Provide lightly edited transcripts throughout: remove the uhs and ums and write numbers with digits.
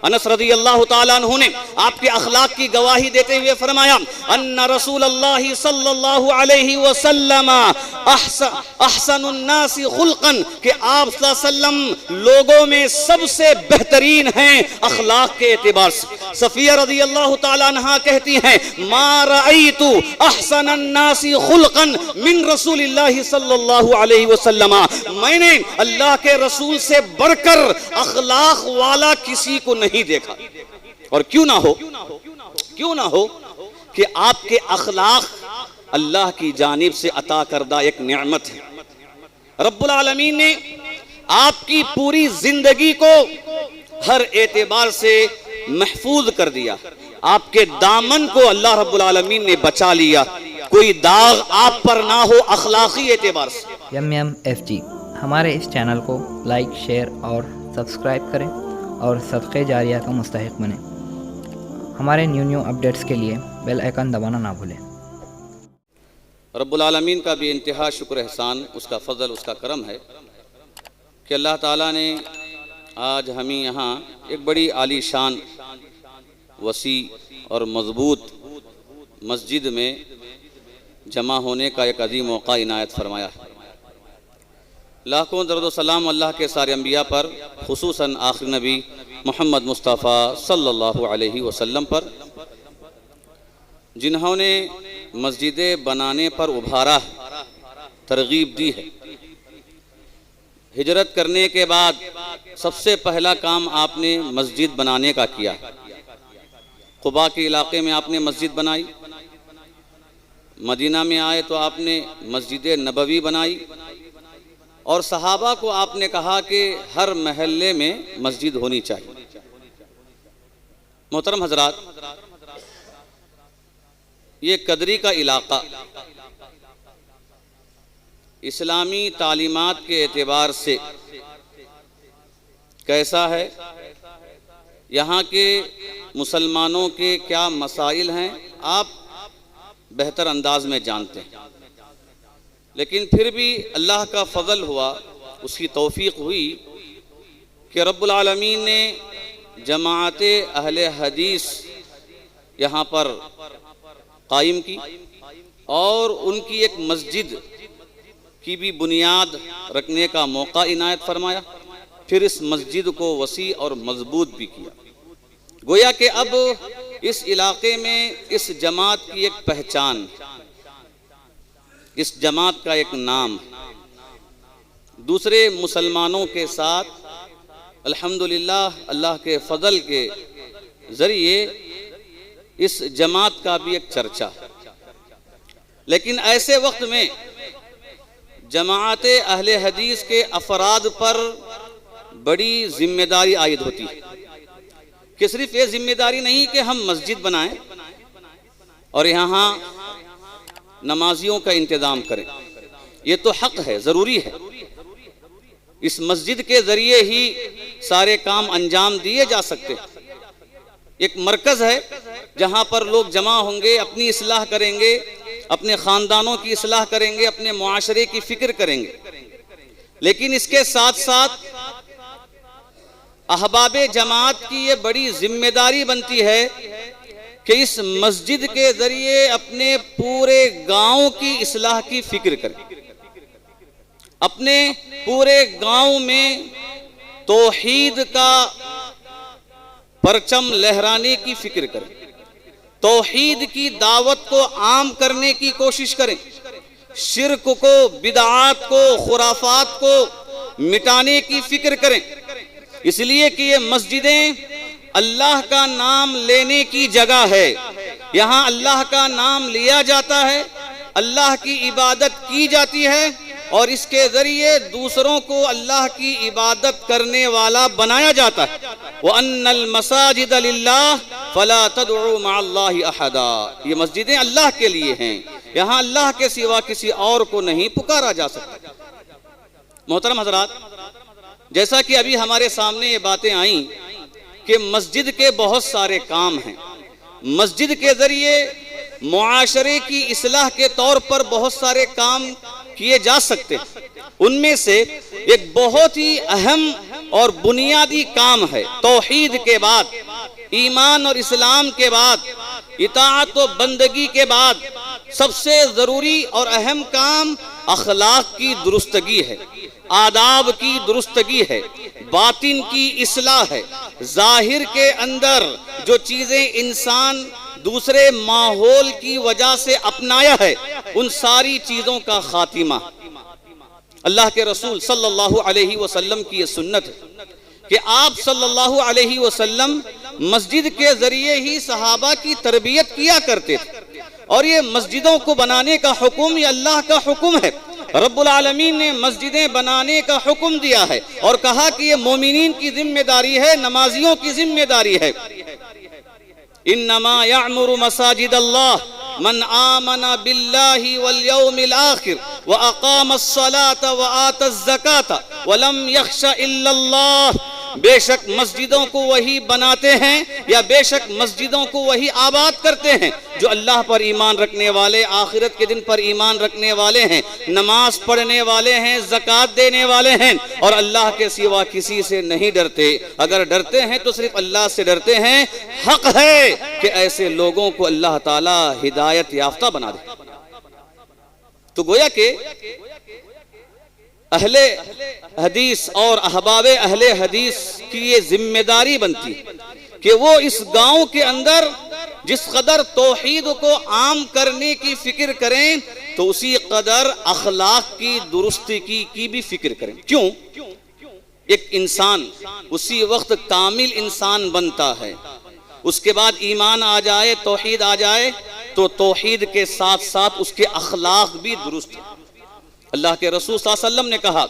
انس رضی اللہ تعالیٰ عنہ نے آپ کے اخلاق کی گواہی دیتے ہوئے فرمایا ان رسول اللہ صلی اللہ علیہ وسلم احسن الناس خلقا، کہ آپ صلی اللہ علیہ وسلم لوگوں میں سب سے بہترین ہیں اخلاق کے اعتبار سے۔ صفیہ رضی اللہ تعالیٰ عنہ کہتی ہیں ما رأیت احسن الناس خلقا من رسول اللہ صلی اللہ علیہ وسلم، میں نے اللہ کے رسول سے بڑھ کر اخلاق والا کسی کو نہیں دیکھا۔ اور کیوں نہ ہو کہ آپ کے اخلاق اللہ کی جانب سے عطا کردہ ایک نعمت ہے۔ رب العالمین نے آپ کی پوری زندگی کو ہر اعتبار سے محفوظ کر دیا، آپ کے دامن کو اللہ رب العالمین نے بچا لیا، کوئی داغ آپ پر نہ ہو اخلاقی اعتبار سے۔ FG ہمارے اس چینل کو لائک، شیئر اور سبسکرائب کریں اور صدقے جاریہ کا مستحق بنیں۔ ہمارے نیو اپڈیٹس کے لیے بیل آئیکن دبانا نہ بھولیں۔ رب العالمین کا بھی انتہا شکر احسان، اس کا فضل، اس کا کرم ہے کہ اللہ تعالیٰ نے آج ہمیں یہاں ایک بڑی عالی شان، وسیع اور مضبوط مسجد میں جمع ہونے کا ایک عظیم موقع عنایت فرمایا ہے۔ لاکھوں درود و سلام اللہ کے سارے انبیاء پر، خصوصاً آخری نبی محمد مصطفیٰ صلی اللہ علیہ وسلم پر، جنہوں نے مسجدیں بنانے پر ابھارا، ترغیب دی ہے۔ ہجرت کرنے کے بعد سب سے پہلا کام آپ نے مسجد بنانے کا کیا۔ قباء کے علاقے میں آپ نے مسجد بنائی، مدینہ میں آئے تو آپ نے مسجد نبوی بنائی، اور صحابہ کو آپ نے کہا کہ ہر محلے میں مسجد ہونی چاہیے۔ محترم حضرات، یہ قدری کا علاقہ اسلامی تعلیمات کے اعتبار سے کیسا ہے، یہاں کے مسلمانوں کے کیا مسائل ہیں، آپ بہتر انداز میں جانتے ہیں، لیکن پھر بھی اللہ کا فضل ہوا، اس کی توفیق ہوئی کہ رب العالمین نے جماعت اہل حدیث یہاں پر قائم کی، اور ان کی ایک مسجد کی بھی بنیاد رکھنے کا موقع عنایت فرمایا، پھر اس مسجد کو وسیع اور مضبوط بھی کیا۔ گویا کہ اب اس علاقے میں اس جماعت کی ایک پہچان، اس جماعت کا ایک نام، دوسرے مسلمانوں کے ساتھ الحمدللہ اللہ کے فضل کے ذریعے اس جماعت کا بھی ایک چرچا۔ لیکن ایسے وقت میں جماعت اہل حدیث کے افراد پر بڑی ذمہ داری عائد ہوتی ہے، کہ صرف یہ ذمہ داری نہیں کہ ہم مسجد بنائیں اور یہاں نمازیوں کا انتظام کریں، یہ تو حق ہے، ضروری ہے، اس مسجد کے ذریعے ہی سارے کام انجام دیے جا سکتے ہیں۔ ایک مرکز ہے جہاں پر لوگ جمع ہوں گے، اپنی اصلاح کریں گے، اپنے خاندانوں کی اصلاح کریں گے، اپنے معاشرے کی فکر کریں گے، لیکن اس کے ساتھ ساتھ احباب جماعت کی یہ بڑی ذمہ داری بنتی ہے کہ اس مسجد کے ذریعے اپنے پورے گاؤں کی اصلاح کی فکر کریں، اپنے پورے گاؤں میں توحید کا پرچم لہرانے کی فکر کریں، توحید کی دعوت کو عام کرنے کی کوشش کریں، شرک کو، بدعات کو، خرافات کو مٹانے کی فکر کریں، اس لیے کہ یہ مسجدیں اللہ کا نام لینے کی جگہ ہے، یہاں اللہ کا نام لیا جاتا ہے، اللہ کی عبادت کی جاتی ہے، اور اس کے ذریعے دوسروں کو اللہ کی عبادت کرنے والا بنایا جاتا ہے۔ وَأَنَّ الْمَسَاجِدَ لِلَّهِ فَلَا تَدْعُوا مَعَ اللَّهِ أَحَدًا، یہ مسجدیں اللہ کے لیے ہیں، یہاں اللہ کے سوا کسی اور کو نہیں پکارا جا سکتا۔ محترم حضرات، جیسا کہ ابھی ہمارے سامنے یہ باتیں آئیں کہ مسجد کے بہت سارے کام ہیں، مسجد کے ذریعے معاشرے کی اصلاح کے طور پر بہت سارے کام کیے جا سکتے ہیں، ان میں سے ایک بہت ہی اہم اور بنیادی کام ہے۔ توحید کے بعد، ایمان اور اسلام کے بعد، اطاعت و بندگی کے بعد سب سے ضروری اور اہم کام اخلاق کی درستگی ہے، آداب کی درستگی ہے، باطن کی اصلاح ہے۔ ظاہر کے اندر جو چیزیں انسان دوسرے ماحول کی وجہ سے اپنایا ہے، ان ساری چیزوں کا خاتمہ۔ اللہ کے رسول صلی اللہ علیہ وسلم کی یہ سنت ہے کہ آپ صلی اللہ علیہ وسلم مسجد کے ذریعے ہی صحابہ کی تربیت کیا کرتے تھے، اور یہ مسجدوں کو بنانے کا حکم یہ اللہ کا حکم ہے۔ رب العالمین نے مسجدیں بنانے کا حکم دیا ہے اور کہا کہ یہ مومنین کی ذمہ داری ہے، نمازیوں کی ذمہ داری ہے۔ انما یعمر مساجد اللہ من آمن باللہ والیوم الآخر واقام الصلاة وآت الزکاة ولم یخش الا اللہ۔ بے شک مسجدوں کو وہی بناتے ہیں یا بے شک مسجدوں کو وہی آباد کرتے ہیں جو اللہ پر ایمان رکھنے والے، آخرت کے دن پر ایمان رکھنے والے ہیں، نماز پڑھنے والے ہیں، زکوٰۃ دینے والے ہیں، اور اللہ کے سوا کسی سے نہیں ڈرتے۔ اگر ڈرتے ہیں تو صرف اللہ سے ڈرتے ہیں۔ حق ہے کہ ایسے لوگوں کو اللہ تعالی ہدایت یافتہ بنا دے۔ تو گویا کہ اہل حدیث اور احباب اہل حدیث کی یہ ذمہ داری بنتی کہ وہ اس گاؤں کے اندر جس قدر توحید کو عام کرنے کی فکر کریں تو اسی قدر اخلاق کی درستگی کی بھی فکر کریں۔ کیوں؟ ایک انسان اسی وقت کامل انسان بنتا ہے، اس کے بعد ایمان آ جائے، توحید آ جائے، تو توحید کے ساتھ ساتھ اس کے اخلاق بھی درست ہیں۔ اللہ کے رسول صلی اللہ علیہ وسلم نے کہا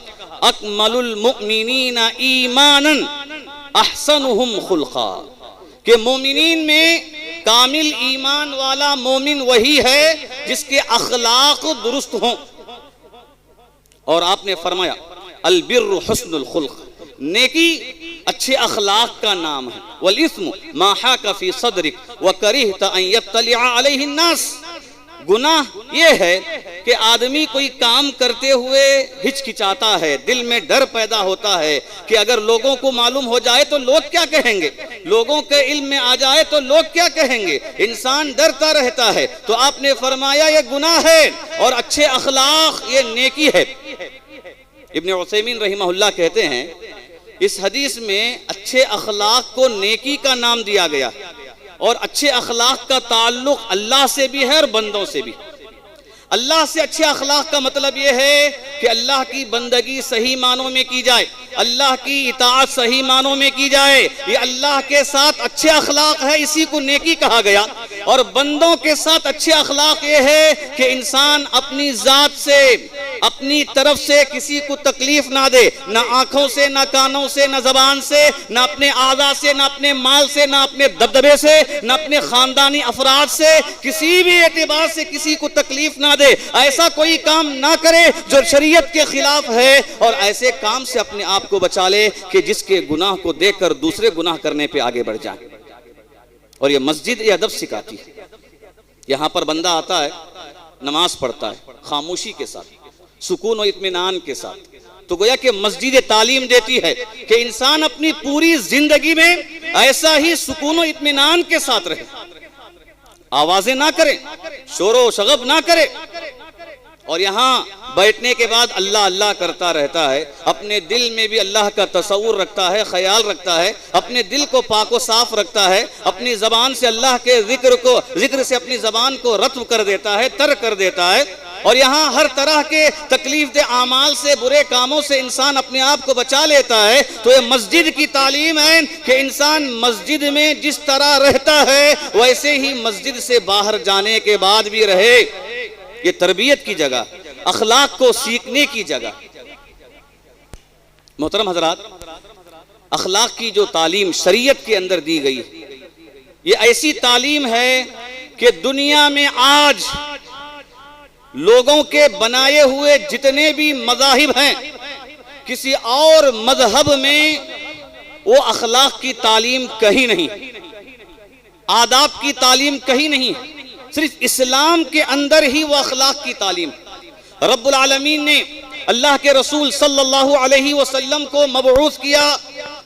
اکمل المؤمنین ایمانا احسنہم خلقا، کہ مومنین میں کامل ایمان والا مومن وہی ہے جس کے اخلاق درست ہوں۔ اور آپ نے فرمایا البر حسن الخلق، نیکی اچھے اخلاق کا نام ہے، والاثم ما حاک فی صدرک وکرہت ان یطلع علیہ الناس۔ گناہ یہ ہے کہ آدمی کوئی کام کرتے ہوئے ہچکچاتا ہے، دل میں ڈر پیدا ہوتا ہے کہ اگر لوگوں کو معلوم ہو جائے تو لوگ کیا کہیں گے، لوگوں کے علم میں آ جائے تو لوگ کیا کہیں گے، انسان ڈرتا رہتا ہے۔ تو آپ نے فرمایا یہ گناہ ہے اور اچھے اخلاق یہ نیکی ہے۔ ابن عثیمین رحمہ اللہ کہتے ہیں اس حدیث میں اچھے اخلاق کو نیکی کا نام دیا گیا، اور اچھے اخلاق کا تعلق اللہ سے بھی ہے اور بندوں سے بھی۔ اللہ سے اچھے اخلاق کا مطلب یہ ہے کہ اللہ کی بندگی صحیح معنوں میں کی جائے، اللہ کی اطاعت صحیح معنوں میں کی جائے، یہ اللہ کے ساتھ اچھے اخلاق ہے، اسی کو نیکی کہا گیا۔ اور بندوں کے ساتھ اچھے اخلاق یہ ہے کہ انسان اپنی ذات سے، اپنی طرف سے کسی کو تکلیف نہ دے، نہ آنکھوں سے، نہ کانوں سے، نہ زبان سے، نہ اپنے اعضاء سے، نہ اپنے مال سے، نہ اپنے دبدبے سے، نہ اپنے خاندانی افراد سے، کسی بھی اعتبار سے کسی کو تکلیف نہ دے۔ ایسا کوئی کام نہ کرے جو شریعت کے خلاف ہے، اور ایسے کام سے اپنے آپ کو بچا لے کہ جس کے گناہ کو دیکھ کر دوسرے گناہ کرنے پہ آگے بڑھ جائے۔ اور یہ مسجد یہ ادب سکھاتی ہے۔ یہاں پر بندہ آتا ہے، نماز پڑھتا ہے خاموشی کے ساتھ، سکون و اطمینان کے ساتھ، تو گویا کہ مسجد تعلیم دیتی ہے کہ انسان اپنی پوری زندگی میں ایسا ہی سکون و اطمینان کے ساتھ رہے، آوازیں نہ کرے، شور و شغب نہ کرے، اور یہاں بیٹھنے کے بعد اللہ اللہ کرتا رہتا ہے، اپنے دل میں بھی اللہ کا تصور رکھتا ہے، خیال رکھتا ہے، اپنے دل کو پاک و صاف رکھتا ہے، اپنی زبان سے اللہ کے ذکر سے اپنی زبان کو رطب کر دیتا ہے، تر کر دیتا ہے، اور یہاں ہر طرح کے تکلیف دہ اعمال سے، برے کاموں سے انسان اپنے آپ کو بچا لیتا ہے۔ تو یہ مسجد کی تعلیم ہے کہ انسان مسجد میں جس طرح رہتا ہے ویسے ہی مسجد سے باہر جانے کے بعد بھی رہے۔ یہ تربیت کی جگہ، اخلاق کو سیکھنے کی جگہ۔ محترم حضرات، اخلاق کی جو تعلیم شریعت کے اندر دی گئی یہ ایسی تعلیم ہے کہ دنیا میں آج لوگوں کے بنائے ہوئے جتنے بھی مذاہب ہیں، کسی اور مذہب میں وہ اخلاق کی تعلیم کہیں نہیں، آداب کی تعلیم کہیں نہیں، صرف اسلام کے اندر ہی وہ اخلاق کی تعلیم۔ رب العالمین نے اللہ کے رسول صلی اللہ علیہ وسلم کو مبعوث کیا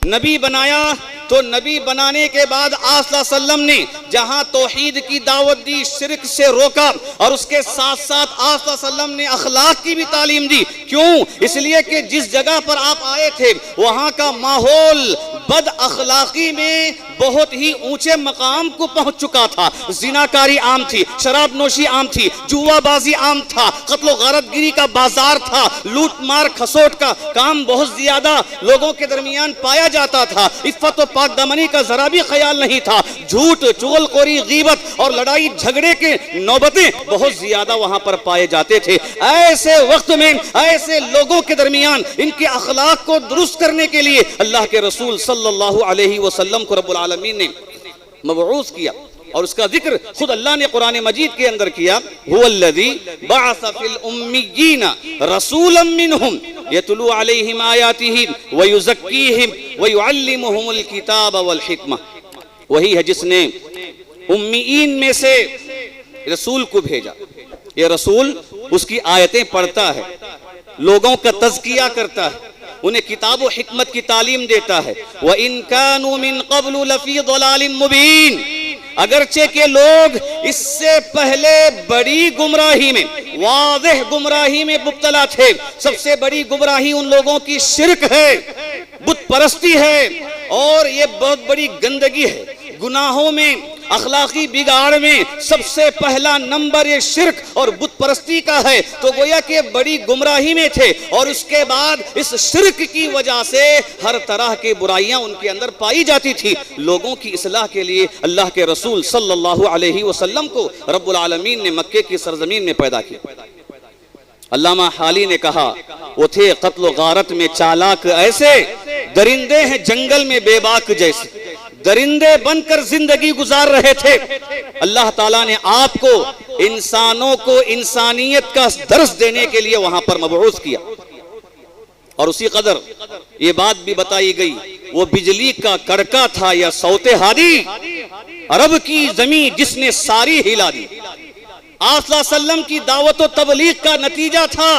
نبی بنایا تو نبی بنانے کے بعد آپ صلی اللہ علیہ وسلم نے جہاں توحید کی دعوت دی، شرک سے روکا، اور اس کے ساتھ ساتھ آپ صلی اللہ علیہ وسلم نے اخلاق کی بھی تعلیم دی۔ کیوں؟ اس لیے کہ جس جگہ پر آپ آئے تھے وہاں کا ماحول بد اخلاقی میں بہت ہی اونچے مقام کو پہنچ چکا تھا۔ زناکاری عام تھی، شراب نوشی عام تھی، جوا بازی عام تھا، قتل و غارت گیری کا بازار تھا، لوٹ مار کھسوٹ کا کام بہت زیادہ لوگوں کے درمیان پایا جاتا تھا، عفت و پاک دامنی کا ذرا بھی خیال نہیں تھا، جھوٹ، چغل خوری، غیبت اور لڑائی جھگڑے کے نوبتیں بہت زیادہ وہاں پر پائے جاتے تھے۔ ایسے وقت میں ایسے لوگوں کے درمیان ان کے اخلاق کو درست کرنے کے لیے اللہ کے رسول صلی اللہ علیہ وسلم کو رب العالمین نے مبعوث کیا، اور اس کا ذکر خود اللہ نے قرآن مجید کے اندر کیا۔ هو الذی بعث فی الامیین رسولا منہم یتلو علیہم آیاتہ ویزکیہم ویعلمہم الکتاب والحکمہ۔ وہی ہے جس نے امیین میں سے رسول کو بھیجا۔ یہ رسول اس کی آیتیں پڑھتا ہے، لوگوں کا تزکیہ کرتا ہے، انہیں کتاب و حکمت کی تعلیم دیتا ہے۔ وَإِن كَانُوا مِن قَبْلُ لَفِي ضَلَالٍ مُبِينٍ، اگرچہ کہ لوگ اس سے پہلے بڑی گمراہی میں، واضح گمراہی میں مبتلا تھے۔ سب سے بڑی گمراہی ان لوگوں کی شرک ہے، بت پرستی ہے، اور یہ بہت بڑی گندگی ہے۔ گناہوں میں، اخلاقی بگاڑ میں سب سے پہلا نمبر یہ شرک اور بت پرستی کا ہے۔ تو گویا کہ بڑی گمراہی میں تھے، اور اس کے بعد اس شرک کی وجہ سے ہر طرح کی برائیاں ان کے اندر پائی جاتی تھی۔ لوگوں کی اصلاح کے لیے اللہ کے رسول صلی اللہ علیہ وسلم کو رب العالمین نے مکے کی سرزمین میں پیدا کیا۔ علامہ حالی نے کہا وہ تھے قتل و غارت میں چالاک ایسے، درندے ہیں جنگل میں بے باک جیسے، درندے بن کر زندگی گزار رہے تھے۔ اللہ تعالیٰ نے آپ کو انسانوں کو انسانیت کا درس دینے کے لیے وہاں پر مبعوث کیا، اور اسی قدر یہ بات بھی بتائی گئی وہ بجلی کا کڑکا تھا یا صوت ہادی، عرب کی زمین جس نے ساری ہلا دی۔ آپ صلی اللہ علیہ وسلم کی دعوت و تبلیغ کا نتیجہ تھا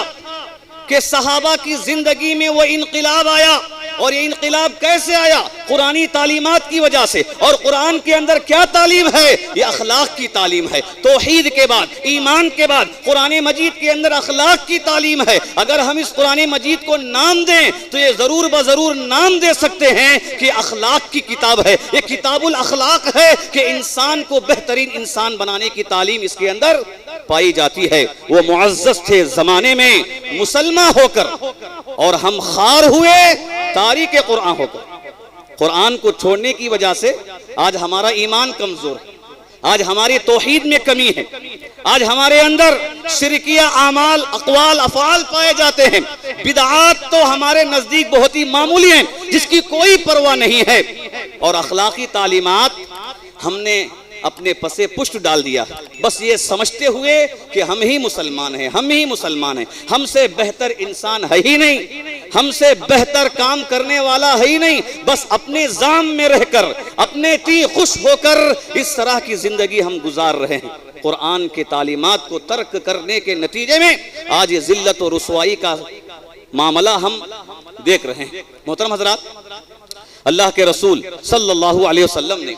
کہ صحابہ کی زندگی میں وہ انقلاب آیا، اور یہ انقلاب کیسے آیا؟ قرآنی تعلیمات کی وجہ سے۔ اور قرآن کے اندر کیا تعلیم ہے؟ یہ اخلاق کی تعلیم ہے۔ توحید کے بعد، ایمان کے بعد قرآن مجید کے اندر اخلاق کی تعلیم ہے۔ اگر ہم اس قرآن مجید کو نام دیں تو یہ ضرور بضرور نام دے سکتے ہیں کہ اخلاق کی کتاب ہے، یہ کتاب الاخلاق ہے، کہ انسان کو بہترین انسان بنانے کی تعلیم اس کے اندر پائی جاتی ہے۔ وہ معزز تھے زمانے میں مسلمان ہو کر، اور ہم خار ہوئے تاریخ قرآن ہو کر۔ قرآن کو چھوڑنے کی وجہ سے آج ہمارا ایمان کمزور ہے، آج ہماری توحید میں کمی ہے، آج ہمارے اندر شرکیہ اعمال، اقوال، افعال پائے جاتے ہیں۔ بدعات تو ہمارے نزدیک بہت ہی معمولی ہیں جس کی کوئی پرواہ نہیں ہے، اور اخلاقی تعلیمات ہم نے اپنے پسے پشت ڈال دیا، بس یہ سمجھتے ہوئے کہ ہم ہی مسلمان ہیں، ہم ہی مسلمان ہیں، ہم سے بہتر انسان ہے ہی نہیں، ہم سے بہتر کام کرنے والا ہے ہی نہیں۔ بس اپنے زام میں رہ کر، اپنے تی خوش ہو کر اس طرح کی زندگی ہم گزار رہے ہیں۔ قرآن کے تعلیمات کو ترک کرنے کے نتیجے میں آج یہ ذلت و رسوائی کا معاملہ ہم دیکھ رہے ہیں۔ محترم حضرات، اللہ کے رسول صلی اللہ علیہ وسلم نے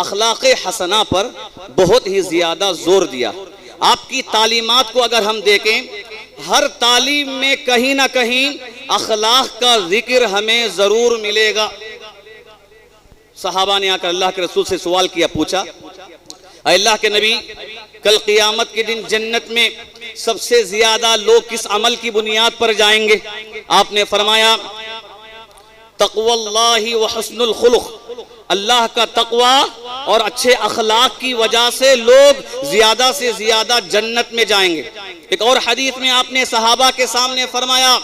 اخلاق حسنہ پر بہت ہی زیادہ زور دیا۔ آپ کی تعلیمات کو اگر ہم دیکھیں، ہر تعلیم میں کہیں نہ کہیں اخلاق کا ذکر ہمیں ضرور ملے گا۔ صحابہ نے آ کر اللہ کے رسول سے سوال کیا، پوچھا اے اللہ کے نبی، کل قیامت کے دن جنت میں سب سے زیادہ لوگ کس عمل کی بنیاد پر جائیں گے؟ آپ نے فرمایا تقوی اللہ و حسن الخلق، اللہ کا تقوی اور اچھے اخلاق کی وجہ سے لوگ زیادہ سے زیادہ جنت میں جائیں گے۔ ایک اور حدیث میں آپ نے صحابہ کے سامنے فرمایا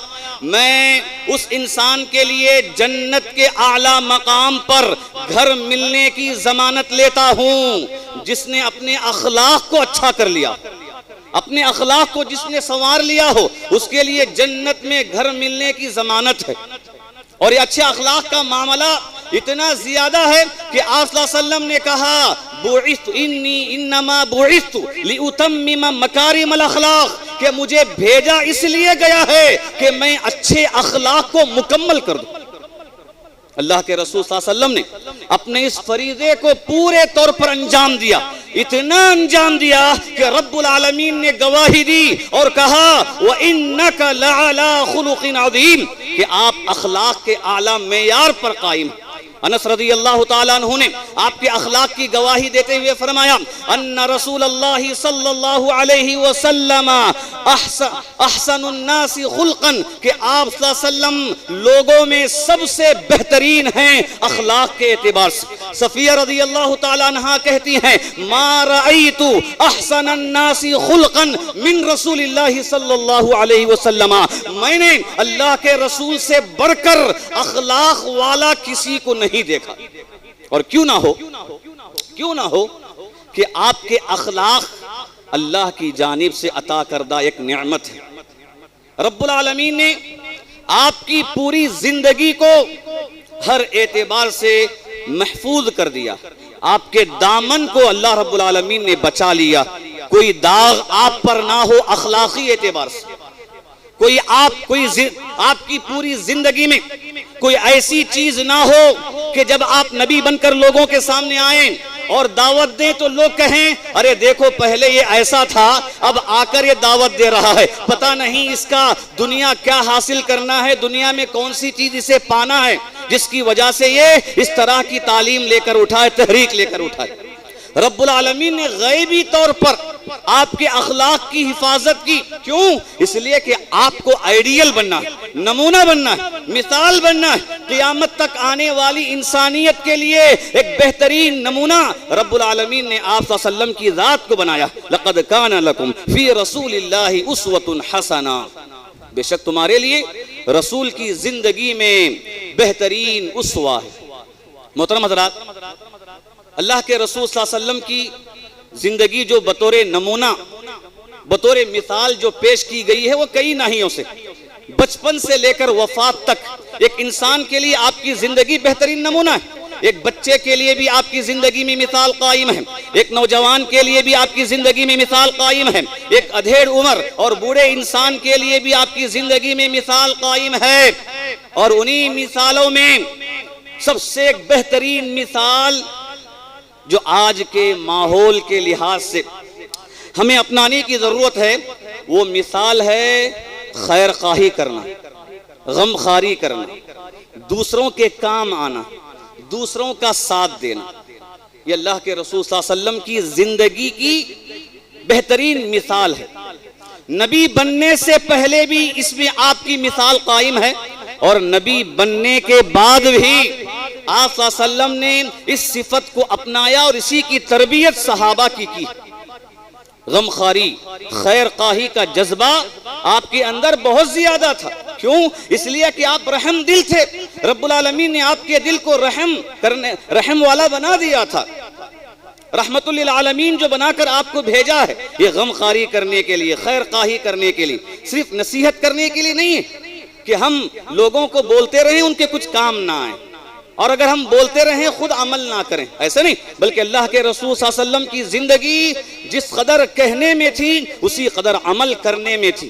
میں اس انسان کے لیے جنت کے اعلیٰ مقام پر گھر ملنے کی ضمانت لیتا ہوں جس نے اپنے اخلاق کو اچھا کر لیا، اپنے اخلاق کو جس نے سنوار لیا ہو، اس کے لیے جنت میں گھر ملنے کی ضمانت ہے۔ اور یہ اچھے اخلاق کا معاملہ اتنا زیادہ ہے کہ آپ صلی اللہ علیہ وسلم نے کہا بعثت انما بعثت لاتمم مکارم الاخلاق، کہ مجھے بھیجا اس لیے گیا ہے کہ میں اچھے اخلاق کو مکمل کر دوں۔ اللہ کے رسول صلی اللہ علیہ وسلم نے اپنے اس فریضے کو پورے طور پر انجام دیا، اتنا انجام دیا کہ رب العالمین نے گواہی دی اور کہا وَإِنَّكَ لَعَلَىٰ خُلُقٍ عَظِيمٍ کہ آپ اخلاق کے اعلیٰ معیار پر قائم ہیں۔ انس رضی اللہ تعالیٰ عنہ نے آپ کے اخلاق کی گواہی دیتے ہوئے فرمایا ان رسول اللہ صلی اللہ علیہ وسلم احسن الناس خلقا کہ آپ صلی اللہ علیہ وسلم لوگوں میں سب سے بہترین ہیں اخلاق کے اعتبار سے۔ صفیہ رضی اللہ تعالیٰ عنہ کہتی ہیں ما رأیت احسن الناس خلقا من رسول اللہ صلی اللہ علیہ وسلم، میں نے اللہ کے رسول سے بڑھ کر اخلاق والا کسی کو نہیں دیکھا۔ اور کیوں نہ ہو کہ آپ کے اخلاق اللہ کی جانب سے عطا کردہ ایک نعمت ہے۔ رب العالمین نے آپ کی پوری زندگی کو ہر اعتبار سے محفوظ کر دیا، آپ کے دامن کو اللہ رب العالمین نے بچا لیا، کوئی داغ آپ پر نہ ہو اخلاقی اعتبار سے، آپ کی پوری زندگی میں کوئی ایسی چیز نہ ہو کہ جب آپ نبی بن کر لوگوں کے سامنے آئیں اور دعوت دیں تو لوگ کہیں ارے دیکھو پہلے یہ ایسا تھا اب آ کر یہ دعوت دے رہا ہے، پتہ نہیں اس کا دنیا کیا حاصل کرنا ہے، دنیا میں کون سی چیز اسے پانا ہے جس کی وجہ سے یہ اس طرح کی تعلیم لے کر اٹھائے، تحریک لے کر اٹھائے۔ رب العالمین نے غیبی طور پر آپ کے اخلاق کی حفاظت کی، کیوں؟ اس لیے کہ آپ کو آئیڈیل بننا ہے، نمونہ بننا ہے، مثال بننا ہے، قیامت تک آنے والی انسانیت کے لیے ایک بہترین نمونہ رب العالمین نے آپ صلی اللہ علیہ وسلم کی ذات کو بنایا۔ لَقَدْ كَانَ لَكُمْ فِي رَسُولِ اللَّهِ أُسْوَةٌ حَسَنَةٌ، بے شک تمہارے لیے رسول کی زندگی میں بہترین اسوہ ہے۔ محترم حضرات، اللہ کے رسول صلی اللہ علیہ وسلم کی زندگی جو بطور نمونہ، بطور مثال جو پیش کی گئی ہے وہ کئی ناحیوں سے، بچپن سے لے کر وفات تک ایک انسان کے لیے آپ کی زندگی بہترین نمونہ ہے۔ ایک بچے کے لیے بھی آپ کی زندگی میں مثال قائم ہے، ایک نوجوان کے لیے بھی آپ کی زندگی میں مثال قائم ہے، ایک ادھیڑ عمر اور بوڑھے انسان کے لیے بھی آپ کی زندگی میں مثال قائم ہے۔ اور انہی مثالوں میں سب سے ایک بہترین مثال جو آج کے ماحول کے لحاظ سے ہمیں اپنانے کی ضرورت ہے وہ مثال ہے خیر خواہی کرنا، غم خواری کرنا، دوسروں کے کام آنا، دوسروں کا ساتھ دینا۔ یہ اللہ کے رسول صلی اللہ علیہ وسلم کی زندگی کی بہترین مثال ہے۔ نبی بننے سے پہلے بھی اس میں آپ کی مثال قائم ہے، اور نبی بننے کے بعد بھی آپ صلی اللہ علیہ وسلم نے اس صفت کو اپنایا اور اسی کی تربیت صحابہ کی۔ غم خواری، خیر خواہی کا جذبہ آپ کے اندر بہت زیادہ تھا، کیوں؟ اس لیے کہ آپ رحم دل تھے، رب العالمین نے آپ کے دل کو رحم والا بنا دیا تھا، رحمت للعالمین جو بنا کر آپ کو بھیجا ہے یہ غم خواری کرنے کے لیے، خیر خواہی کرنے کے لیے، صرف نصیحت کرنے کے لیے نہیں ہے کہ ہم لوگوں کو بولتے رہیں ان کے کچھ کام نہ آئیں، اور اگر ہم بولتے رہیں خود عمل نہ کریں، ایسا نہیں، بلکہ اللہ کے رسول صلی اللہ علیہ وسلم کی زندگی جس قدر کہنے میں تھی اسی قدر عمل کرنے میں تھی۔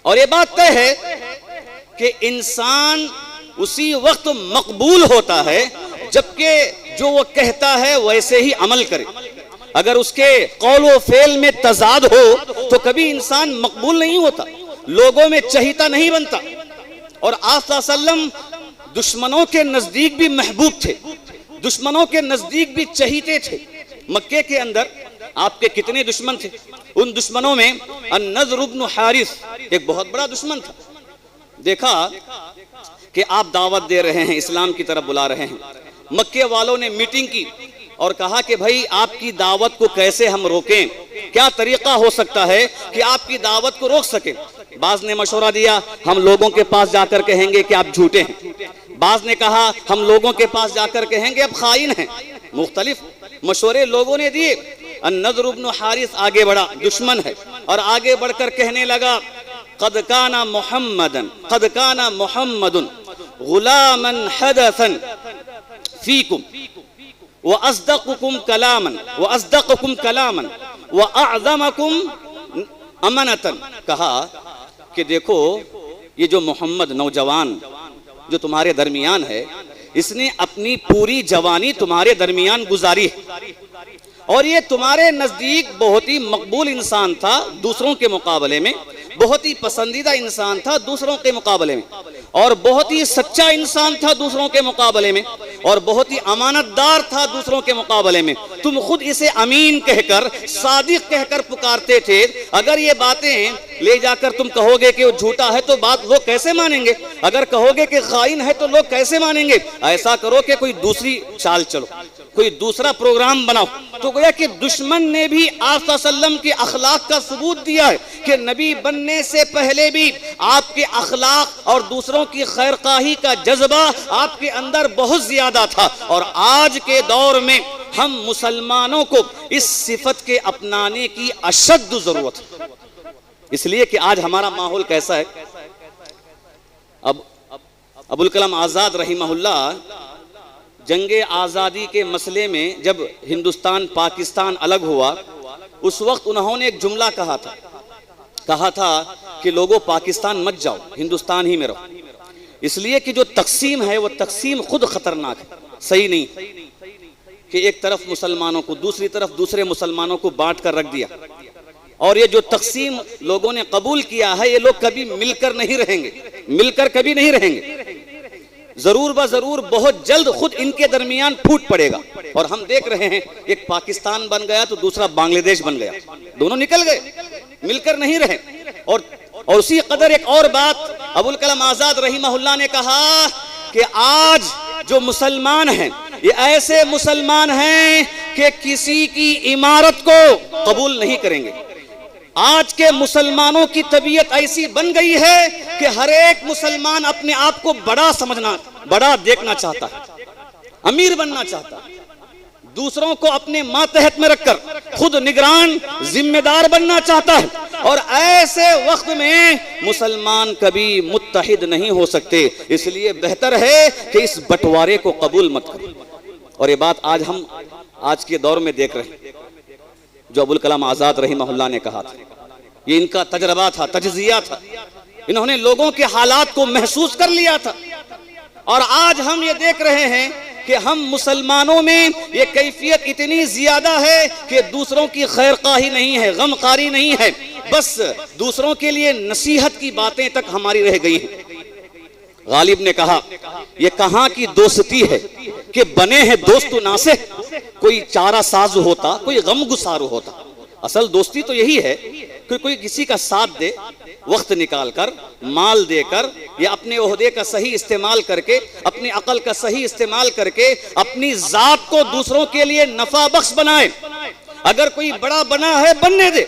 اور یہ بات طے ہے کہ انسان اسی وقت مقبول ہوتا ہے جبکہ جو وہ کہتا ہے ویسے ہی عمل کرے۔ اگر اس کے قول و فعل میں تضاد ہو تو کبھی انسان مقبول نہیں ہوتا، لوگوں میں چہیتا نہیں بنتا۔ اور آپ صلی اللہ علیہ وسلم دشمنوں کے نزدیک بھی محبوب تھے، دشمنوں کے نزدیک بھی چہیتے تھے۔ مکے کے اندر آپ کے کتنے دشمن تھے؟ ان دشمنوں میں النضر بن حارث ایک بہت بڑا دشمن تھا۔ دیکھا کہ آپ دعوت دے رہے ہیں، اسلام کی طرف بلا رہے ہیں، مکے والوں نے میٹنگ کی اور کہا کہ بھائی آپ کی دعوت کو کیسے ہم روکیں، کیا طریقہ ہو سکتا ہے کہ آپ کی دعوت کو روک سکیں؟ بعض نے مشورہ دیا ہم لوگوں کے پاس جا کر کہیں گے کہ آپ جھوٹے ہیں، بعض نے کہا ہم لوگوں کے پاس جا کر کہیں گے آپ خائن ہیں۔ مختلف مشورے لوگوں نے دیے۔ النضر بن حارث آگے بڑھا، دشمن ہے، اور آگے بڑھ کر کہنے لگا قد کان محمد غلاما حدثا فیکم وَأَصْدَقُكُمْ كَلَامًا وَأَعْظَمَكُمْ أَمَنَةً۔ کہا کہ دیکھو یہ جو محمد نوجوان جو تمہارے درمیان ہے اس نے اپنی پوری جوانی تمہارے درمیان گزاری ہے، اور یہ تمہارے نزدیک بہت ہی مقبول انسان تھا دوسروں کے مقابلے میں، بہت ہی پسندیدہ انسان تھا دوسروں کے مقابلے میں، اور بہت ہی سچا انسان تھا دوسروں کے مقابلے میں، اور بہت ہی امانت دار تھا دوسروں کے مقابلے میں۔ تم خود اسے امین کہہ کر، صادق کہہ کر پکارتے تھے۔ اگر یہ باتیں لے جا کر تم کہو گے کہ وہ جھوٹا ہے تو بات لوگ کیسے مانیں گے؟ اگر کہو گے کہ خائن ہے تو لوگ کیسے مانیں گے؟ ایسا کرو کہ کوئی دوسری چال چلو، کوئی دوسرا پروگرام بناؤ۔ تو گویا کہ دشمن نے بھی آپ صلی اللہ علیہ وسلم کے اخلاق کا ثبوت دیا ہے کہ نبی بننے سے پہلے بھی آپ کے اخلاق اور دوسروں کی خیرخواہی کا جذبہ آپ کے اندر بہت زیادہ تھا، اور آج کے دور میں ہم مسلمانوں کو اس صفت کے اپنانے کی اشد ضرورت ہے، اس لیے کہ آج ہمارا ماحول کیسا ہے۔ اب ابوالکلام آزاد رحمہ اللہ جنگ آزادی کے مسئلے میں جب ہندوستان پاکستان الگ ہوا، اس وقت انہوں نے ایک جملہ کہا تھا کہ لوگوں پاکستان مت جاؤ، ہندوستان ہی میں رہو، اس لیے کہ جو تقسیم ہے وہ تقسیم خود خطرناک ہے، صحیح نہیں کہ ایک طرف مسلمانوں کو، دوسری طرف دوسرے مسلمانوں کو بانٹ کر رکھ دیا، اور یہ جو تقسیم لوگوں نے قبول کیا ہے یہ لوگ کبھی مل کر نہیں رہیں گے، مل کر کبھی نہیں رہیں گے، ضرور بضرور بہت جلد خود ان کے درمیان پھوٹ پڑے گا۔ اور ہم دیکھ رہے ہیں ایک پاکستان بن گیا تو دوسرا بنگلہ دیش بن گیا، دونوں نکل گئے، مل کر نہیں رہے۔ اور اسی قدر ایک اور بات ابوالکلام آزاد رحمہ اللہ نے کہا کہ آج جو مسلمان ہیں یہ ایسے مسلمان ہیں کہ کسی کی عمارت کو قبول نہیں کریں گے۔ آج کے مسلمانوں کی طبیعت ایسی بن گئی ہے کہ ہر ایک مسلمان اپنے آپ کو بڑا دیکھنا چاہتا ہے، امیر بننا چاہتا ہے، دوسروں کو اپنے ماتحت میں رکھ کر خود نگران ذمہ دار بننا چاہتا ہے، اور ایسے وقت میں مسلمان کبھی متحد نہیں ہو سکتے، اس لیے بہتر ہے کہ اس بٹوارے کو قبول مت کرو۔ اور یہ بات ہم آج کے دور میں دیکھ رہے ہیں، جو ابوالکلام آزاد رحمہ اللہ نے کہا تھا، یہ ان کا تجربہ تھا، تجزیہ تھا، انہوں نے لوگوں کے حالات کو محسوس کر لیا تھا، اور آج ہم یہ دیکھ رہے ہیں کہ ہم مسلمانوں میں یہ کیفیت اتنی زیادہ ہے کہ دوسروں کی خیرخواہی نہیں ہے، غمخواری نہیں ہے، بس دوسروں کے لیے نصیحت کی باتیں تک ہماری رہ گئی ہیں۔ غالب نے کہا یہ کہاں کی دوستی ہے کہ بنے ہیں دوست ناصح، کوئی چارہ ساز ہوتا، کوئی غم گسار ہوتا۔ اصل دوستی تو یہی ہے کہ کوئی کسی کا ساتھ دے، وقت نکال کر، مال دے کر، یا اپنے عہدے کا صحیح استعمال کر کے، اپنی عقل کا صحیح استعمال کر کے اپنی ذات کو دوسروں کے لیے نفع بخش بنائے۔ اگر کوئی بڑا بنا ہے بننے دے،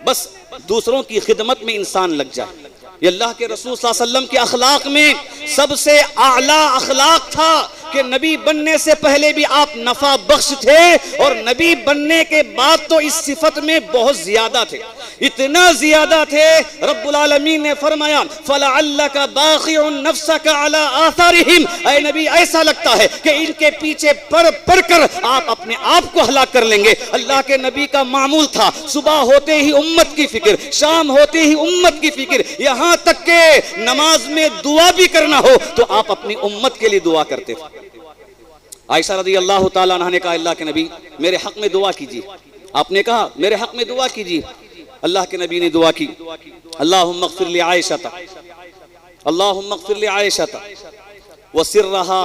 بس دوسروں کی خدمت میں انسان لگ جائے۔ یہ اللہ کے رسول صلی اللہ علیہ وسلم کے اخلاق میں سب سے اعلیٰ اخلاق تھا کہ نبی بننے سے پہلے بھی آپ نفع بخش تھے، اور نبی بننے کے بعد تو اس صفت میں بہت زیادہ تھے، اتنا زیادہ تھے رب العالمین نے فرمایا فَلَعَلَّكَ بَاخِعٌ نَفْسَكَ عَلَىٰ آثَارِهِمْ، اے نبی ایسا لگتا ہے کہ ان کے پیچھے پڑ کر آپ اپنے آپ کو ہلاک کر لیں گے۔ اللہ کے نبی کا معمول تھا صبح ہوتے ہی امت کی فکر، شام ہوتے ہی امت کی فکر، یہاں تک کہ نماز میں دعا بھی کرنا ہو تو آپ اپنی امت کے لیے دعا کرتے تھے۔ عائشہ رضی اللہ تعالیٰ عنہ نے کہا اللہ کے نبی میرے حق میں دعا کیجیے، آپ نے کہا میرے حق میں دعا کیجیے۔ اللہ کے نبی نے دعا کی اللہم اغفر لعائشہ اللہم اغفر لعائشہ وسرها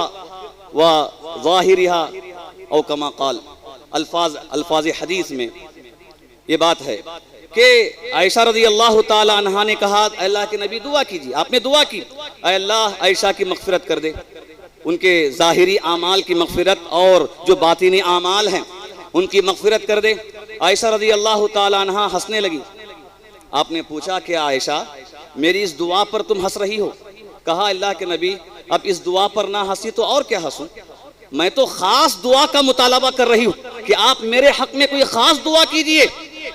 وظاہرها او کما قال، الفاظ حدیث میں یہ بات ہے کہ عائشہ رضی اللہ تعالی عنہا نے کہا اللہ کے نبی دعا کیجیے، آپ نے دعا کی اے اللہ عائشہ کی مغفرت کر دے، ان کے ظاہری اعمال کی مغفرت اور جو باطنی اعمال ہیں ان کی مغفرت کر دے۔ عائشہ رضی اللہ تعالی عنہا ہنسنے لگی۔ آپ نے پوچھا کہ عائشہ میری اس دعا پر تم ہنس رہی ہو؟ کہا اللہ کے نبی اب اس دعا پر نہ ہنسی تو اور کیا ہنسوں، میں تو خاص دعا کا مطالبہ کر رہی ہوں کہ آپ میرے حق میں کوئی خاص دعا کیجئے۔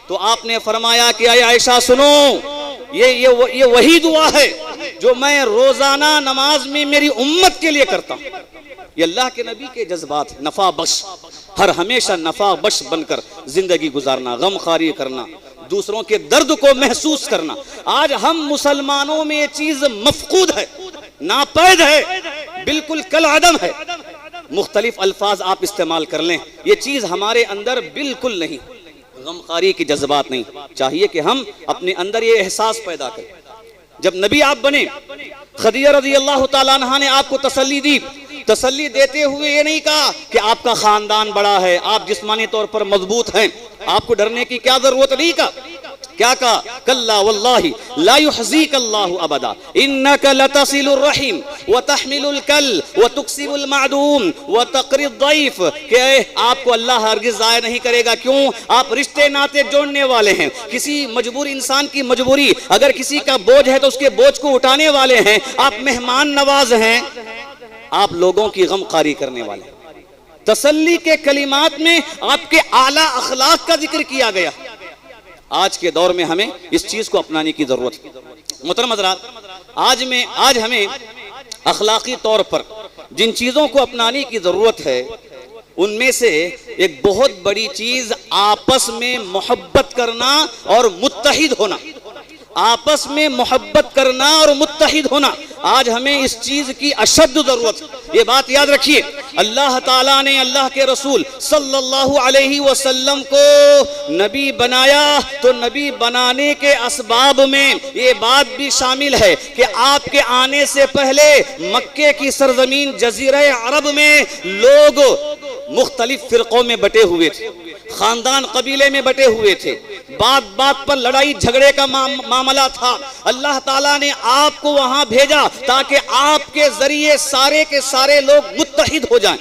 تو آپ نے فرمایا کہ اے عائشہ سنو، یہ وہی دعا ہے جو میں روزانہ نماز میں میری امت کے لیے کرتا ہوں۔ یہ اللہ کے نبی کے جذبات، نفع بخش، ہر ہمیشہ نفع بخش بن کر زندگی گزارنا، غم خواری کرنا، دوسروں کے درد کو محسوس کرنا۔ آج ہم مسلمانوں میں یہ چیز مفقود ہے، ناپید ہے، بالکل کل عدم ہے. مختلف الفاظ آپ استعمال کر لیں، یہ چیز ہمارے اندر بالکل نہیں. غمخواری کی جذبات نہیں. چاہیے کہ ہم اپنے اندر یہ احساس پیدا کریں. جب نبی آپ بنے، خدیجہ رضی اللہ تعالیٰ عنہا نے آپ کو تسلی دی. تسلی دیتے ہوئے یہ نہیں کہا کہ آپ کا خاندان بڑا ہے، آپ جسمانی طور پر مضبوط ہیں، آپ کو ڈرنے کی کیا ضرورت. نہیں کہا. کیا کہا؟ کلا واللہ لا یحزیک اللہ ابدا انک لتصل الرحیم وتحمل الکل وتکسب المعدوم وتقری الضیف. کہ آپ کو اللہ ہرگز ضائع نہیں کرے گا. کیوں؟ آپ رشتے ناطے جوڑنے والے ہیں. کسی مجبور انسان کی مجبوری، اگر کسی کا بوجھ ہے تو اس کے بوجھ کو اٹھانے والے ہیں. آپ مہمان نواز ہیں، آپ لوگوں کی غمخواری کرنے والے ہیں. تسلی کے کلمات میں آپ کے اعلیٰ اخلاق کا ذکر کیا گیا. آج کے دور میں ہمیں اس چیز کو اپنانے کی ضرورت ہے. محترم حضرات، آج ہمیں اخلاقی طور پر جن چیزوں کو اپنانے کی ضرورت ہے ان میں سے ایک بہت بڑی چیز آپس میں محبت کرنا اور متحد ہونا. آپس میں محبت کرنا اور متحد ہونا آج ہمیں اس چیز کی اشد ضرورت. یہ بات یاد رکھیے، اللہ تعالیٰ نے اللہ کے رسول صلی اللہ علیہ وسلم کو نبی بنایا تو نبی بنانے کے اسباب میں یہ بات بھی شامل ہے کہ آپ کے آنے سے پہلے مکے کی سرزمین جزیرہ عرب میں لوگ مختلف فرقوں میں بٹے ہوئے تھے، خاندان قبیلے میں بٹے ہوئے تھے، بات بات پر لڑائی جھگڑے کا معاملہ تھا. اللہ تعالیٰ نے آپ کو وہاں بھیجا تاکہ آپ کے ذریعے سارے کے سارے لوگ متحد ہو جائیں.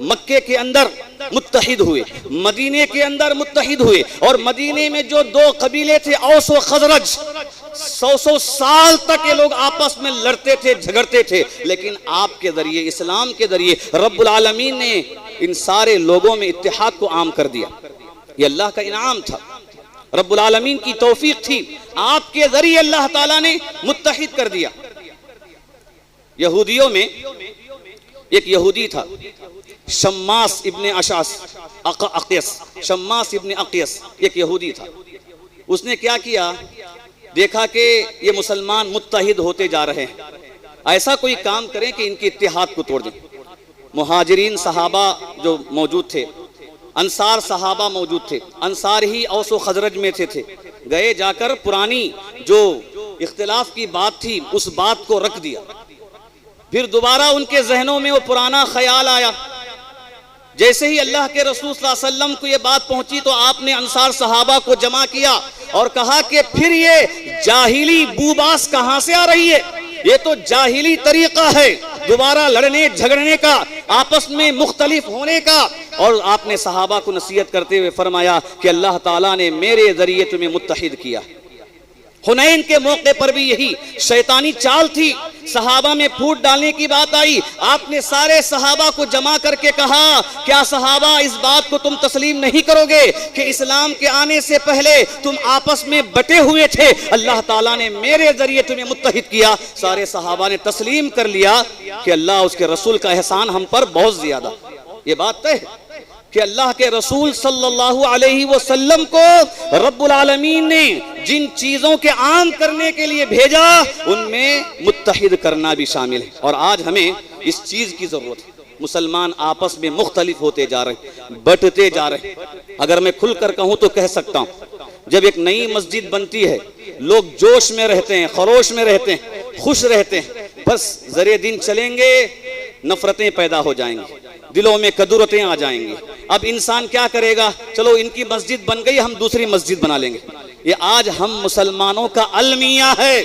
مکے کے اندر متحد ہوئے، مدینے کے اندر متحد ہوئے، اور مدینے میں جو دو قبیلے تھے اوس و خزرج، 100 سال تک یہ لوگ آپس میں لڑتے تھے، جھگڑتے تھے. لیکن آپ کے ذریعے، اسلام کے ذریعے رب العالمین نے ان سارے لوگوں میں اتحاد کو عام کر دیا. یہ اللہ کا انعام تھا، رب العالمین کی توفیق تھی. آپ کے ذریعے اللہ تعالیٰ نے متحد کر دیا. یہودیوں میں ایک یہودی تھا، شماس ابن اقیس. شماس ابن اقیس ایک یہودی تھا. اس نے کیا کیا؟ دیکھا کہ یہ مسلمان متحد ہوتے جا رہے ہیں، ایسا کوئی کام کریں کہ ان کے اتحاد کو توڑ دیں. مہاجرین صحابہ جو موجود تھے، انصار صحابہ موجود تھے، انصار ہی اوس و خزرج میں تھے. گئے جا کر پرانی جو اختلاف کی بات تھی اس بات کو رکھ دیا. پھر دوبارہ ان کے ذہنوں میں وہ پرانا خیال آیا. جیسے ہی اللہ کے رسول صلی اللہ علیہ وسلم کو یہ بات پہنچی تو آپ نے انصار صحابہ کو جمع کیا اور کہا کہ پھر یہ جاہلی بوباس کہاں سے آ رہی ہے؟ یہ تو جاہلی طریقہ ہے دوبارہ لڑنے جھگڑنے کا، آپس میں مختلف ہونے کا. اور آپ نے صحابہ کو نصیحت کرتے ہوئے فرمایا کہ اللہ تعالیٰ نے میرے ذریعے تمہیں متحد کیا. حنین کے موقع پر بھی یہی شیطانی چال تھی، صحابہ میں پھوٹ ڈالنے کی بات آئی. آپ نے سارے صحابہ کو جمع کر کے کہا، کیا صحابہ اس بات کو تم تسلیم نہیں کرو گے کہ اسلام کے آنے سے پہلے تم آپس میں بٹے ہوئے تھے، اللہ تعالیٰ نے میرے ذریعے تمہیں متحد کیا. سارے صحابہ نے تسلیم کر لیا کہ اللہ اس کے رسول کا احسان ہم پر بہت زیادہ. یہ بات طے ہے کہ اللہ کے رسول صلی اللہ علیہ وسلم کو رب العالمین نے جن چیزوں کے عام کرنے کے لیے بھیجا ان میں متحد کرنا بھی شامل ہے. اور آج ہمیں اس چیز کی ضرورت ہے. مسلمان آپس میں مختلف ہوتے جا رہے ہیں، بٹتے جا رہے ہیں. اگر میں کھل کر کہوں تو کہہ سکتا ہوں، جب ایک نئی مسجد بنتی ہے لوگ جوش میں رہتے ہیں، خروش میں رہتے ہیں، خوش رہتے ہیں. بس ذرے دن چلیں گے نفرتیں پیدا ہو جائیں گی، دلوں میں کدورتیں آ جائیں گی. اب انسان کیا کرے گا؟ چلو ان کی مسجد بن گئی، ہم دوسری مسجد بنا لیں گے. یہ آج ہم مسلمانوں کا المیہ ہے.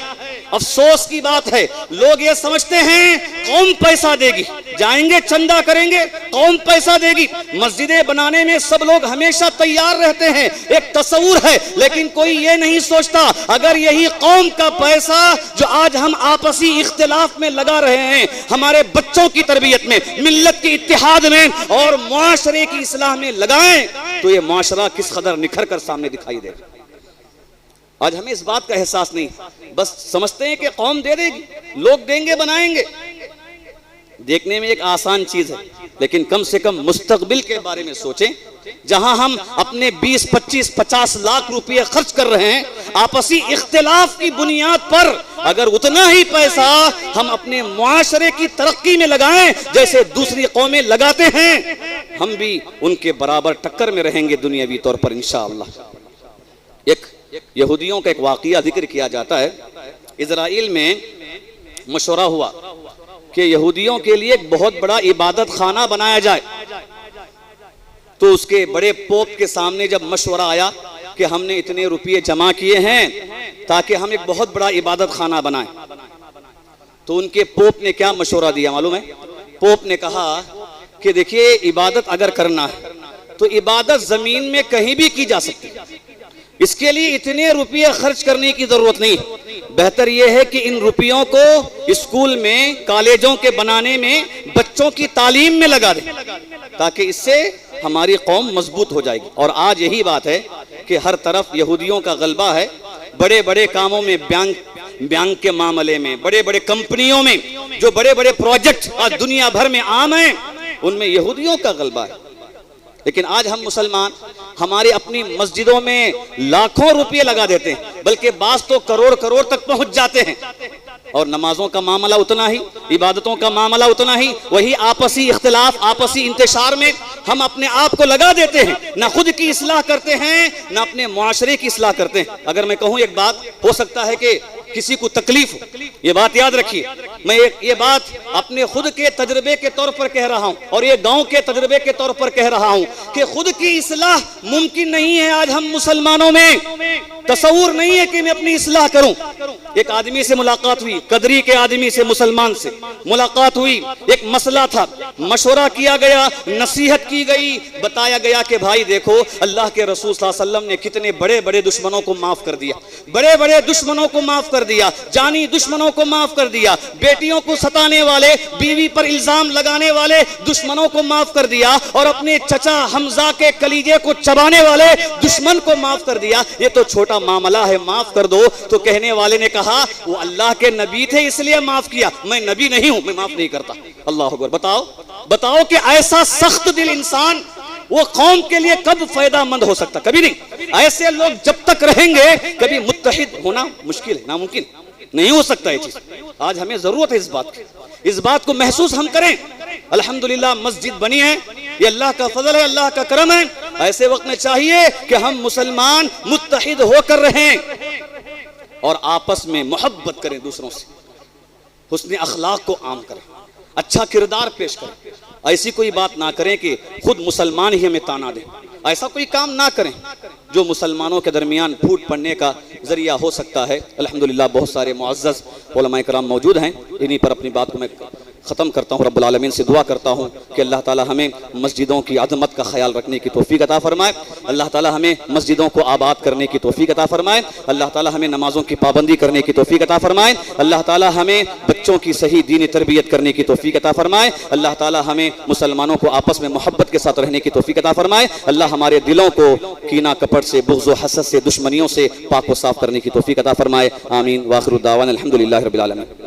افسوس کی بات ہے، لوگ یہ سمجھتے ہیں قوم پیسہ دے گی، جائیں گے چندہ کریں گے، قوم پیسہ دے گی. مسجدیں بنانے میں سب لوگ ہمیشہ تیار رہتے ہیں، ایک تصور ہے، لیکن کوئی یہ نہیں سوچتا اگر یہی قوم کا پیسہ جو آج ہم آپسی اختلاف میں لگا رہے ہیں ہمارے بچوں کی تربیت میں، ملت کے اتحاد میں اور معاشرے کی اصلاح میں لگائیں تو یہ معاشرہ کس قدر نکھر کر سامنے دکھائی دے گا. آج ہمیں اس بات کا احساس نہیں، بس سمجھتے ہیں کہ قوم دے دے گی، لوگ دیں گے، بنائیں گے. دیکھنے میں ایک آسان چیز ہے، لیکن کم سے کم مستقبل کے بارے میں سوچیں. جہاں ہم اپنے 20 25 50 لاکھ روپے خرچ کر رہے ہیں آپسی اختلاف کی بنیاد پر اگر اتنا ہی پیسہ ہم اپنے معاشرے کی ترقی میں لگائیں جیسے دوسری قومیں لگاتے ہیں، ہم بھی ان کے برابر ٹکر میں رہیں گے دنیاوی طور پر انشاءاللہ۔ ایک یہودیوں کا ایک واقعہ ذکر کیا جاتا ہے۔ اسرائیل میں مشورہ ہوا کہ یہودیوں کے لیے ایک بہت بڑا عبادت خانہ بنایا جائے، تو اس کے بڑے پوپ کے سامنے جب مشورہ آیا کہ ہم نے اتنے روپے جمع کیے ہیں تاکہ ہم ایک بہت بڑا عبادت خانہ بنائیں، تو ان کے پوپ نے کیا مشورہ دیا معلوم ہے؟ پوپ نے کہا کہ دیکھیے عبادت اگر کرنا ہے تو عبادت زمین میں کہیں بھی کی جا سکتی، اس کے لیے اتنے روپے خرچ کرنے کی ضرورت نہیں، بہتر یہ ہے کہ ان روپیوں کو اسکول میں کالجوں کے بنانے میں بچوں کی تعلیم میں لگا دیں تاکہ اس سے ہماری قوم مضبوط ہو جائے گی۔ اور آج یہی بات ہے کہ ہر طرف یہودیوں کا غلبہ ہے، بڑے بڑے کاموں میں، بینک کے معاملے میں، بڑے بڑے کمپنیوں میں، جو بڑے بڑے پروجیکٹ آج دنیا بھر میں عام ہیں ان میں یہودیوں کا غلبہ ہے۔ لیکن آج ہم مسلمان ہماری اپنی مسجدوں میں لاکھوں روپے لگا دیتے ہیں، بلکہ بعض تو کروڑ تک پہنچ جاتے ہیں، اور نمازوں کا معاملہ اتنا ہی، عبادتوں کا معاملہ اتنا ہی، وہی آپسی اختلاف، آپسی انتشار میں ہم اپنے آپ کو لگا دیتے ہیں، نہ خود کی اصلاح کرتے ہیں نہ اپنے معاشرے کی اصلاح کرتے ہیں۔ اگر میں کہوں ایک بات، ہو سکتا ہے کہ کسی کو تکلیف ہو، یہ بات یاد رکھیے، میں یہ بات اپنے خود کے تجربے کے طور پر کہہ رہا ہوں اور یہ گاؤں کے تجربے کے طور پر کہہ رہا ہوں کہ خود کی اصلاح ممکن نہیں ہے۔ آج ہم مسلمانوں میں تصور نہیں ہے کہ میں اپنی اصلاح کروں۔ ایک آدمی سے ملاقات ہوئی، قدری کے آدمی سے، مسلمان سے ملاقات ہوئی، ایک مسئلہ تھا، مشورہ کیا گیا، نصیحت کی گئی، بتایا گیا کہ بھائی دیکھو اللہ کے رسول صلی اللہ علیہ وسلم نے کتنے بڑے بڑے دشمنوں کو معاف کر دیا، بڑے بڑے دشمنوں کو معاف کر دیا، جانی دشمنوں کو معاف کر دیا، بیٹیوں کو ستانے والے، بیوی پر الزام لگانے والے دشمنوں کو معاف کر دیا، اور اپنے چچا حمزہ کے کلیجے کو چبانے والے دشمن کو معاف کر دیا۔ یہ تو چھوٹا معاملہ ہے، معاف کر دو۔ تو کہنے والے نے کہا وہ اللہ کے نبی تھے اس لیے معاف کیا، میں نبی نہیں ہوں، میں معاف نہیں کرتا۔ اللہ اکبر۔ بتاؤ کہ ایسا سخت دل انسان وہ قوم کے لیے کب فائدہ مند ہو سکتا؟ کبھی نہیں۔ ایسے لوگ جب تک رہیں گے کبھی متحد ہونا مشکل ہے، ناممکن نہیں ہو سکتا یہ چیز۔ آج ہمیں ضرورت ہے اس بات کی، اس بات کو محسوس ہم کریں۔ الحمدللہ مسجد بنی ہے، یہ اللہ کا فضل ہے، اللہ کا کرم ہے۔ ایسے وقت میں چاہیے کہ ہم مسلمان متحد ہو کر رہیں اور آپس میں محبت کریں، دوسروں سے حسن اخلاق کو عام کریں، اچھا کردار پیش کریں۔ ایسی کوئی بات نہ کریں کہ خود مسلمان ہی ہمیں تانا دیں، ایسا کوئی کام نہ کریں جو مسلمانوں کے درمیان پھوٹ پڑنے کا ذریعہ ہو سکتا ہے۔ الحمدللہ بہت سارے معزز علماء کرام موجود ہیں، انہی پر اپنی بات کو میں ختم کرتا ہوں۔ رب العالمین سے دعا کرتا ہوں کہ اللہ تعالی ہمیں مسجدوں کی عظمت کا خیال رکھنے کی توفیق عطا فرمائے، اللہ تعالی ہمیں مسجدوں کو آباد کرنے کی توفیق عطا فرمائے، اللہ تعالی ہمیں نمازوں کی پابندی کرنے کی توفیق عطا فرمائے، اللہ تعالی ہمیں بچوں کی صحیح دینی تربیت کرنے کی توفیق عطا فرمائے، اللہ تعالی ہمیں مسلمانوں کو آپس میں محبت کے ساتھ رہنے کی توفیق عطا فرمائے، اللہ ہمارے دلوں کو کینہ کپٹ سے، بغض و حسد سے، دشمنیوں سے پاک و صاف کرنے کی توفیق عطا فرمائے۔ آمین۔ وآخر الدعوانا الحمدللہ رب العالمین۔